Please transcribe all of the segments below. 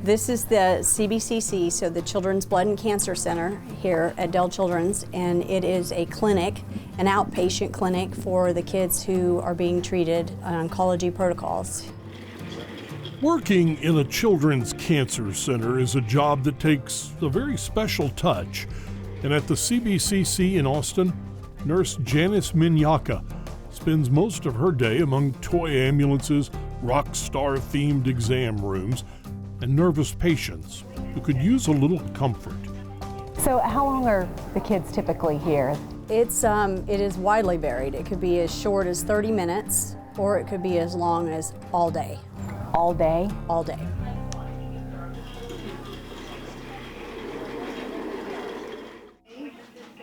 This is the CBCC, so the Children's Blood and Cancer Center here at Dell Children's, and it is a clinic, an outpatient clinic for the kids who are being treated on oncology protocols. Working in a children's cancer center is a job that takes a very special touch. And at the CBCC in Austin, nurse Janice Minyaka spends most of her day among toy ambulances, rock star-themed exam rooms, and nervous patients who could use a little comfort. So how long are the kids typically here? It is widely varied. It could be as short as 30 minutes, or it could be as long as all day. All day? All day.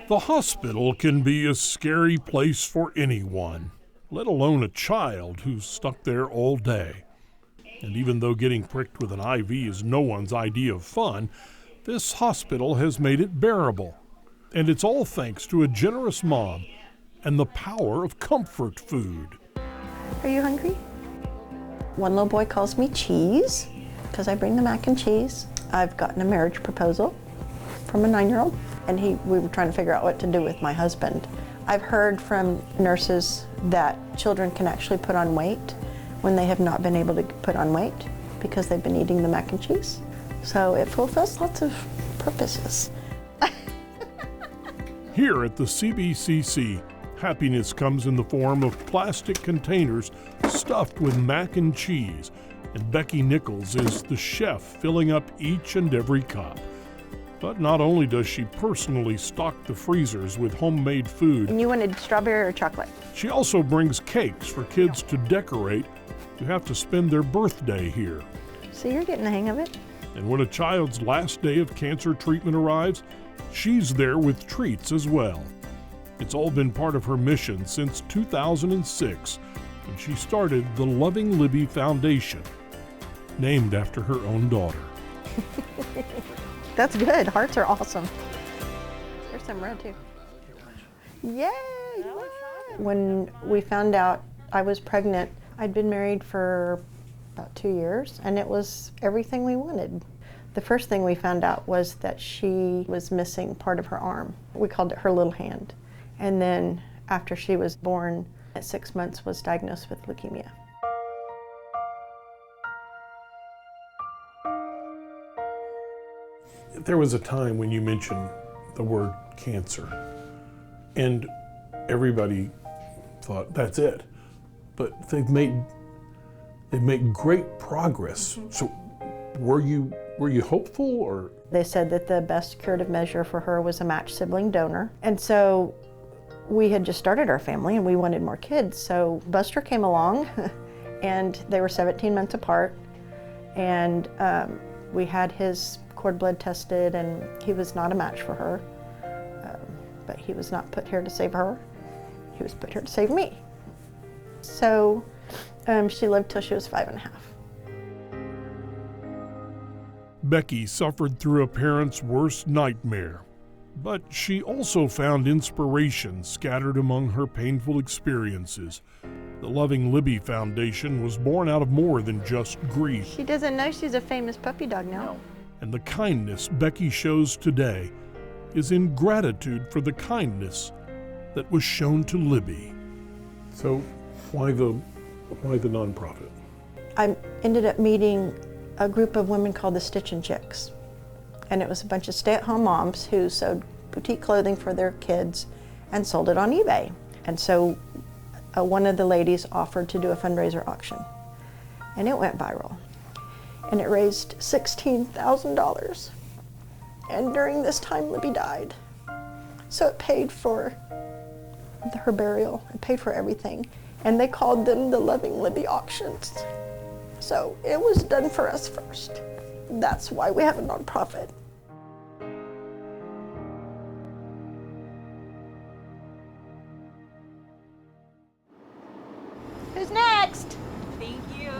The hospital can be a scary place for anyone, let alone a child who's stuck there all day. And even though getting pricked with an IV is no one's idea of fun, this hospital has made it bearable. And it's all thanks to a generous mom and the power of comfort food. Are you hungry? One little boy calls me Cheese because I bring the mac and cheese. I've gotten a marriage proposal from a 9-year-old, and we were trying to figure out what to do with my husband. I've heard from nurses that children can actually put on weight when they have not been able to put on weight because they've been eating the mac and cheese. So it fulfills lots of purposes. Here at the CBCC, happiness comes in the form of plastic containers stuffed with mac and cheese, and Becky Nichols is the chef filling up each and every cup. But not only does she personally stock the freezers with homemade food, And you wanted strawberry or chocolate? she also brings cakes for kids to decorate who have to spend their birthday here. So you're getting the hang of it. And when a child's last day of cancer treatment arrives, she's there with treats as well. It's all been part of her mission since 2006, when she started the Loving Libbie Foundation, named after her own daughter. That's good. Hearts are awesome. There's some red too. Yay! When we found out I was pregnant, I'd been married for about 2 years, and it was everything we wanted. The first thing we found out was that she was missing part of her arm. We called it her little hand. And then after she was born, at 6 months, was diagnosed with leukemia. There was a time when you mentioned the word cancer, and everybody thought, that's it. But they've made great progress. So were you hopeful, or? They said that the best curative measure for her was a matched sibling donor. And so we had just started our family and we wanted more kids. So Buster came along and they were 17 months apart. And we had his cord blood tested, and he was not a match for her. But he was not put here to save her. He was put here to save me. So she lived till she was 5.5. Becky suffered through a parent's worst nightmare, but she also found inspiration scattered among her painful experiences. The Loving Libbie Foundation was born out of more than just grief. She doesn't know she's a famous puppy dog now. And the kindness Becky shows today is in gratitude for the kindness that was shown to Libbie. So why the nonprofit? I ended up meeting a group of women called the Stitch and Chicks. And it was a bunch of stay-at-home moms who sewed boutique clothing for their kids and sold it on eBay. And so one of the ladies offered to do a fundraiser auction. And it went viral. And it raised $16,000. And during this time, Libbie died. So it paid for her burial. It paid for everything. And they called them the Loving Libbie auctions. So it was done for us first. That's why we have a nonprofit. Who's next? Thank you.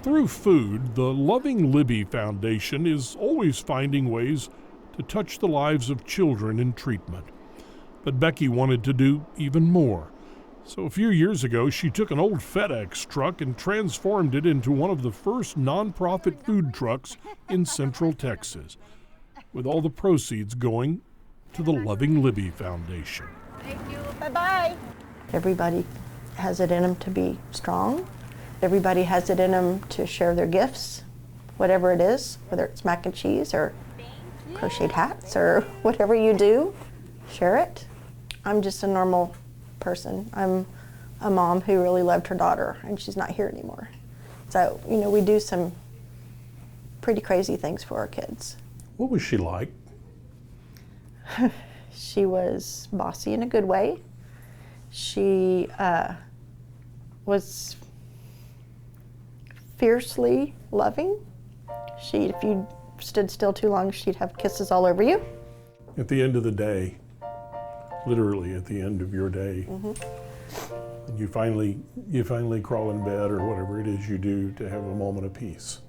Through food, the Loving Libbie Foundation is always finding ways to touch the lives of children in treatment. But Becky wanted to do even more. So a few years ago, she took an old FedEx truck and transformed it into one of the first nonprofit food trucks in Central Texas, with all the proceeds going to the Loving Libbie Foundation. Thank you. Bye-bye. Everybody has it in them to be strong. Everybody has it in them to share their gifts, whatever it is, whether it's mac and cheese or crocheted hats or whatever you do, share it. I'm just a normal person. I'm a mom who really loved her daughter, and she's not here anymore. So, you know, we do some pretty crazy things for our kids. What was she like? She was bossy in a good way. She was fiercely loving. If you stood still too long, she'd have kisses all over you. At the end of the day, literally at the end of your day, you finally crawl in bed or whatever it is you do to have a moment of peace,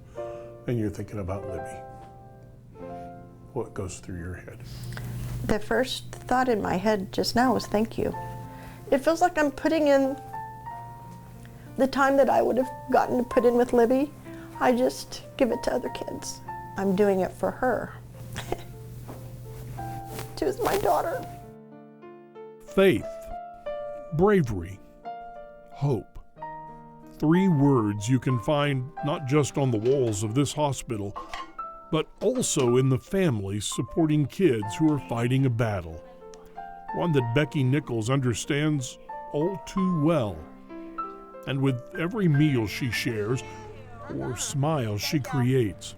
and you're thinking about Libbie. What goes through your head? The first thought in my head just now was thank you. It feels like I'm putting in the time that I would have gotten to put in with Libbie. I just give it to other kids. I'm doing it for her. She was my daughter. Faith, bravery, hope. 3 words you can find not just on the walls of this hospital, but also in the families supporting kids who are fighting a battle. One that Becky Nichols understands all too well. And with every meal she shares, or smile she creates,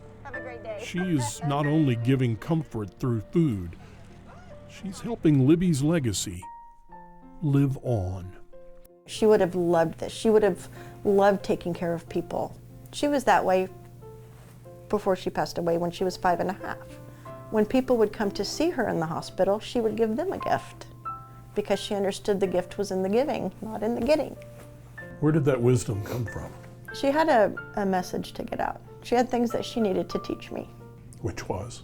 she is not only giving comfort through food, she's helping Libbie's legacy live on. She would have loved this. She would have loved taking care of people. She was that way before she passed away when she was 5.5. When people would come to see her in the hospital, she would give them a gift because she understood the gift was in the giving, not in the getting. Where did that wisdom come from? She had a message to get out. She had things that she needed to teach me. Which was?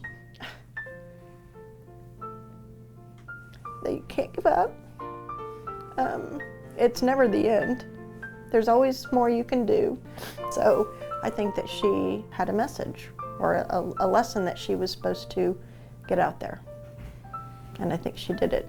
That you can't give up. It's never the end. There's always more you can do. So I think that she had a message or a lesson that she was supposed to get out there. And I think she did it.